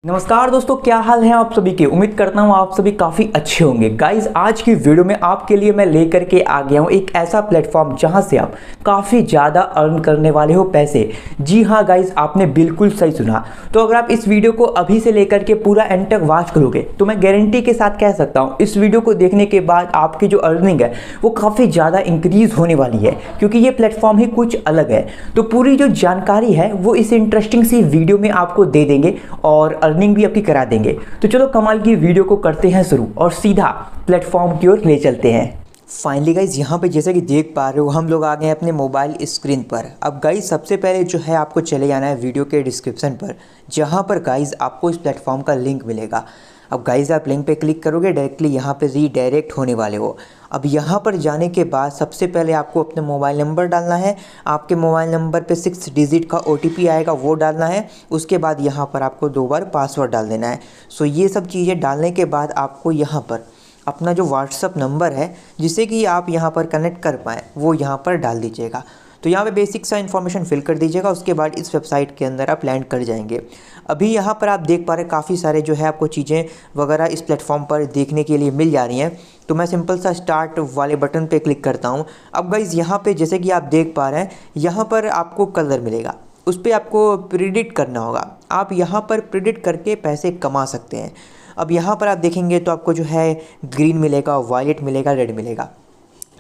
नमस्कार दोस्तों, क्या हाल है आप सभी के। उम्मीद करता हूँ आप सभी काफ़ी अच्छे होंगे। गाइज, आज की वीडियो में आपके लिए मैं लेकर के आ गया हूँ एक ऐसा प्लेटफॉर्म जहाँ से आप काफ़ी ज़्यादा अर्न करने वाले हो पैसे। जी हाँ गाइज, आपने बिल्कुल सही सुना। तो अगर आप इस वीडियो को अभी से लेकर के पूरा एंड तक वॉच करोगे तो मैं गारंटी के साथ कह सकता हूँ इस वीडियो को देखने के बाद आपकी जो अर्निंग है वो काफ़ी ज़्यादा इंक्रीज़ होने वाली है, क्योंकि ये प्लेटफॉर्म ही कुछ अलग है। तो पूरी जो जानकारी है वो इस इंटरेस्टिंग सी वीडियो में आपको दे देंगे और अर्निंग भी आपकी करा देंगे। तो चलो कमाल की वीडियो को करते हैं शुरू और सीधा प्लेटफॉर्म की ओर ले चलते हैं। फाइनली गाइज, यहाँ पे जैसे कि देख पा रहे हो हम लोग आ गए हैं अपने मोबाइल स्क्रीन पर। अब गाइज सबसे पहले जो है आपको चले जाना है वीडियो के डिस्क्रिप्शन पर, जहाँ पर गाइज आपको इस प्लेटफॉर्म का लिंक मिलेगा। अब गाइज आप लिंक पे क्लिक करोगे, डायरेक्टली यहाँ पे रीडायरेक्ट होने वाले हो। अब यहाँ पर जाने के बाद सबसे पहले आपको अपना मोबाइल नंबर डालना है। आपके मोबाइल नंबर पे 6 डिजिट का OTP आएगा, वो डालना है। उसके बाद यहाँ पर आपको 2 बार पासवर्ड डाल देना है। सो ये सब चीज़ें डालने के बाद आपको यहाँ पर अपना जो व्हाट्सअप नंबर है जिससे कि आप यहाँ पर कनेक्ट कर पाएँ वो यहाँ पर डाल दीजिएगा। तो यहाँ पे बेसिक सा इन्फॉर्मेशन फिल कर दीजिएगा। उसके बाद इस वेबसाइट के अंदर आप लैंड कर जाएंगे। अभी यहाँ पर आप देख पा रहे हैं काफ़ी सारे जो है आपको चीज़ें वगैरह इस प्लेटफॉर्म पर देखने के लिए मिल जा रही हैं। तो मैं सिंपल सा स्टार्ट वाले बटन पे क्लिक करता हूँ। अब गाइज़ यहाँ पे जैसे कि आप देख पा रहे हैं यहाँ पर आपको कलर मिलेगा, उस पर आपको प्रिडिक्ट करना होगा। आप यहाँ पर प्रिडिक्ट करके पैसे कमा सकते हैं। अब यहाँ पर आप देखेंगे तो आपको जो है ग्रीन मिलेगा, वायलेट मिलेगा, रेड मिलेगा।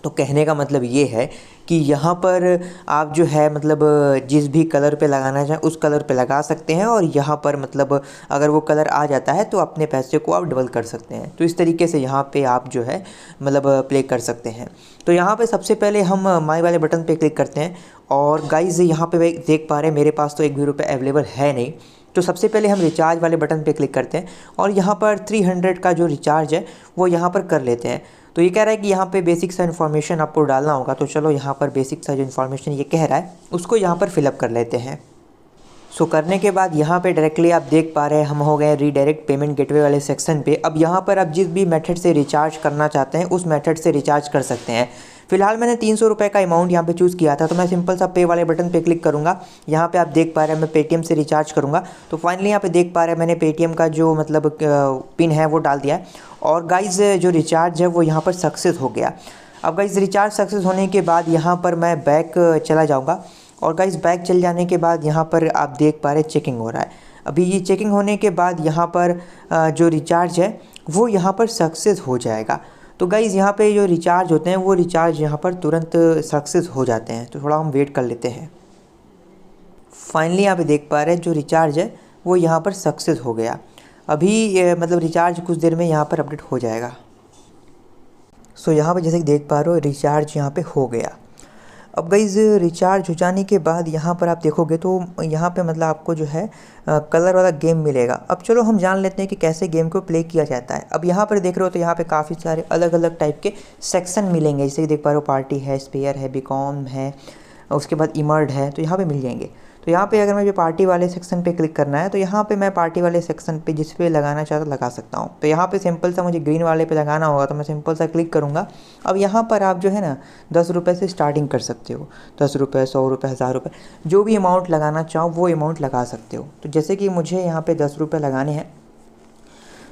तो कहने का मतलब ये है कि यहाँ पर आप जो है मतलब जिस भी कलर पे लगाना चाहें उस कलर पे लगा सकते हैं, और यहाँ पर मतलब अगर वो कलर आ जाता है तो अपने पैसे को आप डबल कर सकते हैं। तो इस तरीके से यहाँ पे आप जो है मतलब प्ले कर सकते हैं। तो यहाँ पे सबसे पहले हम माई वाले बटन पे क्लिक करते हैं। और गाइज़ यहाँ पे देख पा रहे हैं मेरे पास तो 1 भी रुपये अवेलेबल है नहीं। तो सबसे पहले हम रिचार्ज वाले बटन पे क्लिक करते हैं और यहाँ पर 300 का जो रिचार्ज है वो यहाँ पर कर लेते हैं। तो ये कह रहा है कि यहाँ पे बेसिक सा इन्फॉर्मेशन आपको डालना होगा। तो चलो यहाँ पर बेसिक सा जो इन्फॉर्मेशन ये कह रहा है उसको यहाँ पर फिलअप कर लेते हैं। सो करने के बाद यहाँ पे डायरेक्टली आप देख पा रहे हैं हम हो गए रीडायरेक्ट पेमेंट गेटवे वाले सेक्शन पे। अब यहाँ पर आप जिस भी मेथड से रिचार्ज करना चाहते हैं उस मेथड से रिचार्ज कर सकते हैं। फिलहाल मैंने 300 रुपये का अमाउंट यहाँ पे चूज़ किया था, तो मैं सिंपल सा पे वाले बटन पे क्लिक करूँगा। यहाँ पे आप देख पा रहे हैं मैं पेटीएम से रिचार्ज करूँगा। तो फाइनली यहाँ पे देख पा रहे हैं मैंने पेटीएम का जो मतलब पिन है वो डाल दिया है। और गाइज़ जो रिचार्ज है वो यहाँ पर सक्सेस हो गया। अब गाइज़ रिचार्ज सक्सेस होने के बाद यहाँ पर मैं बैक चला जाऊँगा। और गाइज़ बैक चल जाने के बाद यहाँ पर आप देख पा रहे हैं चेकिंग हो रहा है। अभी ये चेकिंग होने के बाद यहाँ पर जो रिचार्ज है वो यहाँ पर सक्सेस हो जाएगा। तो गाइज़ यहाँ पे जो रिचार्ज होते हैं वो रिचार्ज यहाँ पर तुरंत सक्सेस हो जाते हैं। तो थोड़ा हम वेट कर लेते हैं। फाइनली यहाँ पे देख पा रहे हैं जो रिचार्ज है वो यहाँ पर सक्सेस हो गया। अभी मतलब रिचार्ज कुछ देर में यहाँ पर अपडेट हो जाएगा। सो यहाँ पे जैसे कि देख पा रहे हो रिचार्ज यहाँ पे हो गया। अब गाइज़ रिचार्ज हो जाने के बाद यहाँ पर आप देखोगे तो यहाँ पे मतलब आपको जो है कलर वाला गेम मिलेगा। अब चलो हम जान लेते हैं कि कैसे गेम को प्ले किया जाता है। अब यहाँ पर देख रहे हो तो यहाँ पे काफ़ी सारे अलग अलग टाइप के सेक्शन मिलेंगे। जैसे कि देख पा रहे हो पार्टी है, स्पेयर है, बीकॉम है, उसके बाद इमर्ड है, तो यहाँ पे मिल जाएंगे। तो यहाँ पे अगर मुझे पार्टी वाले सेक्शन पे क्लिक करना है तो यहाँ पे मैं पार्टी वाले सेक्शन पे जिस पे लगाना चाहता लगा सकता हूँ। तो यहाँ पे सिंपल सा मुझे ग्रीन वाले पे लगाना होगा तो मैं सिंपल सा क्लिक करूँगा। अब यहाँ पर आप जो है ना 10 रुपये से स्टार्टिंग कर सकते हो। 10 रुपये, 100 रुपये, 1000 रुपये, जो भी अमाउंट लगाना चाहो वो अमाउंट लगा सकते हो। तो जैसे कि मुझे यहाँ पर 10 रुपये लगाने हैं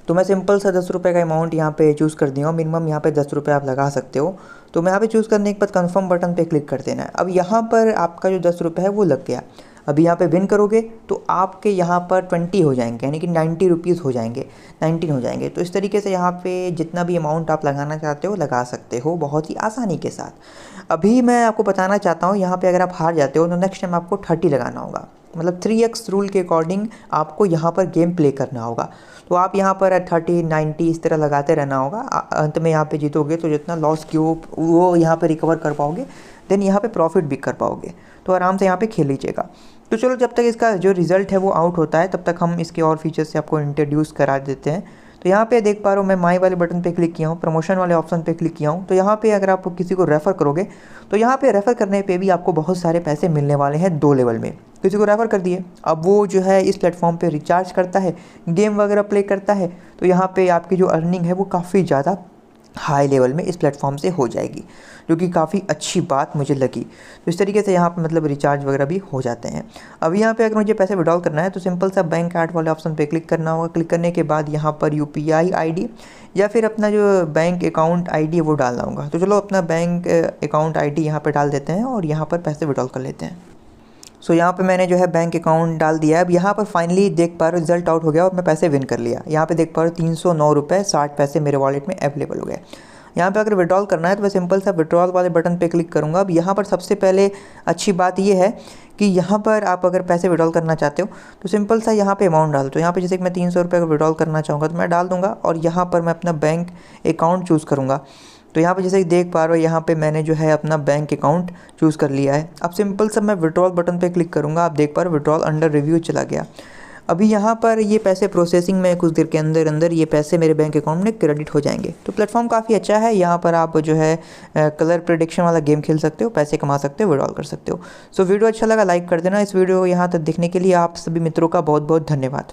तो मैं सिंपल सा 10 रुपये का अमाउंट यहाँ पे चूज़ कर दिया हूँ। मिनिमम यहाँ पे 10 रुपये आप लगा सकते हो। तो मैं यहाँ पे चूज़ करने के बाद कंफर्म बटन पे क्लिक कर देना है। अब यहाँ पर आपका जो 10 रुपये है वो लग गया। अभी यहाँ पे विन करोगे तो आपके यहाँ पर 20 हो जाएंगे, यानी कि 90 रुपीज़ हो जाएंगे, 19 हो जाएंगे। तो इस तरीके से यहाँ पे जितना भी अमाउंट आप लगाना चाहते हो लगा सकते हो बहुत ही आसानी के साथ। अभी मैं आपको बताना चाहता हूँ यहाँ पे अगर आप हार जाते हो तो नेक्स्ट टाइम आपको 30 लगाना होगा। मतलब 3x रूल के अकॉर्डिंग आपको यहाँ पर गेम प्ले करना होगा। तो आप यहाँ पर 30, 90 इस तरह लगाते रहना होगा। अंत में यहाँ पे जीतोगे तो जितना लॉस किया वो यहाँ पे रिकवर कर पाओगे, देन यहाँ पे प्रॉफिट भी कर पाओगे। तो आराम से यहाँ पे खेल लीजिएगा। तो चलो जब तक इसका जो रिज़ल्ट है वो आउट होता है तब तक हम इसके और फीचर्स से आपको इंट्रोड्यूस करा देते हैं। तो यहाँ पे देख पा रहे हो मैं माई वाले बटन पे क्लिक किया हूँ, प्रमोशन वाले ऑप्शन पे क्लिक किया हूँ। तो यहाँ पे अगर आप किसी को रेफ़र करोगे तो यहाँ पे रेफ़र करने पे भी आपको बहुत सारे पैसे मिलने वाले हैं 2 लेवल में। किसी को रेफ़र कर दिए, अब वो जो है इस प्लेटफॉर्म पे रिचार्ज करता है, गेम वगैरह प्ले करता है, तो यहाँ पे आपकी जो अर्निंग है वो काफ़ी ज़्यादा हाई लेवल में इस प्लेटफॉर्म से हो जाएगी, जो कि काफ़ी अच्छी बात मुझे लगी। तो इस तरीके से यहाँ पर मतलब रिचार्ज वगैरह भी हो जाते हैं। अब यहाँ पे अगर मुझे पैसे विड्रॉल करना है तो सिंपल सा बैंक ऐड वाले ऑप्शन पे क्लिक करना होगा। क्लिक करने के बाद यहाँ पर UPI ID या फिर अपना जो बैंक अकाउंट ID है वो डालना होगा। तो चलो अपना बैंक अकाउंट ID यहाँ पर डाल देते हैं और यहाँ पर पैसे विड्रॉल कर लेते हैं। सो यहाँ पे मैंने जो है बैंक अकाउंट डाल दिया है। अब यहाँ पर फाइनली देख पा रहे हो रिजल्ट आउट हो गया और मैं पैसे विन कर लिया। यहाँ पे देख पा रहे हो 309 रुपये 60 पैसे मेरे वॉलेट में अवेलेबल हो गए। यहाँ पे अगर विड्रॉल करना है तो मैं सिंपल सा विड्रॉल वाले बटन पे क्लिक करूँगा। अब यहाँ पर सबसे पहले अच्छी बात ये है कि यहाँ पर आप अगर पैसे विड्रॉल करना चाहते हो तो सिंपल सा यहाँ पे अमाउंट डाल दो। तो यहाँ पे जैसे कि मैं 300 रुपये अगर विड्रॉल करना चाहूँगा तो मैं डाल दूँगा और यहाँ पर मैं अपना बैंक अकाउंट चूज़ करूँगा। तो यहाँ पे जैसे कि देख पा रहे हो यहाँ पे मैंने जो है अपना बैंक अकाउंट चूज़ कर लिया है। अब सिंपल सा मैं विड्रॉल बटन पे क्लिक करूँगा। आप देख पा रहे हो विड्रॉल अंडर रिव्यू चला गया। अभी यहाँ पर ये पैसे प्रोसेसिंग में, कुछ देर के अंदर अंदर ये पैसे मेरे बैंक अकाउंट में क्रेडिट हो जाएंगे। तो प्लेटफॉर्म काफ़ी अच्छा है। यहाँ पर आप जो है कलर प्रेडिक्शन वाला गेम खेल सकते हो, पैसे कमा सकते हो, विड्रॉल कर सकते हो। सो वीडियो अच्छा लगा लाइक कर देना। इस वीडियो को यहाँ तक देखने के लिए आप सभी मित्रों का बहुत बहुत धन्यवाद।